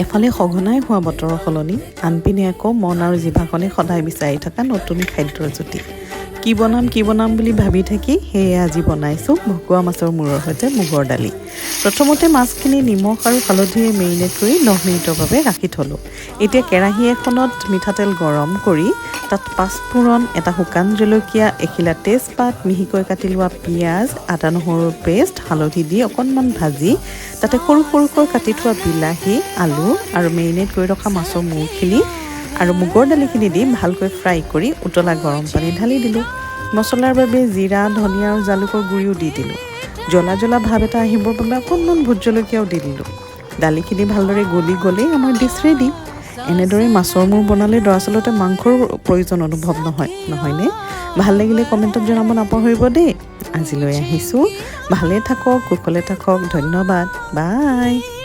এফালে সঘনাই হোৱা বতৰৰ সলনি আনপিনে আকৌ মন আৰু জিভাখনে সদায় বিচাৰি থকা নতুন খাদ্যৰ জুতি কি বনাম বুলি ভাবি থাকি সেয়ে আজি বনাইছোঁ ভকুৱা মাছৰ মূৰৰ সৈতে মুগৰ দালি। প্ৰথমতে মাছখিনি নিমখ আৰু হালধিৰে মেৰিনেট কৰি 10 মিনিটৰ বাবে ৰাখি থলোঁ। এতিয়া কেৰাহী এখনত মিঠাতেল গৰম কৰি তাত পাঁচফোৰণ, এটা শুকান জলকীয়া, এখিলা তেজপাত, মিহিকৈ কাটি লোৱা পিঁয়াজ, আদা নহৰুৰ পেষ্ট, হালধি দি অকণমান ভাজি তাতে সৰু সৰুকৈ কাটি থোৱা বিলাহী, আলু আৰু মেৰিনেট কৰি ৰখা মাছৰ মূৰখিনি আৰু মুগৰ দালিখিনি দি ভালকৈ ফ্ৰাই কৰি উতলা গৰম পানী ঢালি দিলোঁ। মছলাৰ বাবে জিৰা, ধনিয়া আৰু জালুকৰ গুড়িও দি দিলোঁ। জ্বলা ভাৱ এটা আহিবৰ বাবে অকণমান ভোট জলকীয়াও দি দিলোঁ। দালিখিনি ভালদৰে গলি গ'লেই আমাৰ ডিছ ৰেডি। এনেদৰে মাছৰ মূৰ বনালে দৰাচলতে মাংসৰ প্ৰয়োজন অনুভৱ নহয়নে? ভাল লাগিলে কমেণ্টত জনাব নাপাহৰিব দেই। আজিলৈ আহিছোঁ। ভালে থাকক, কুশলে থাকক। ধন্যবাদ। বাই।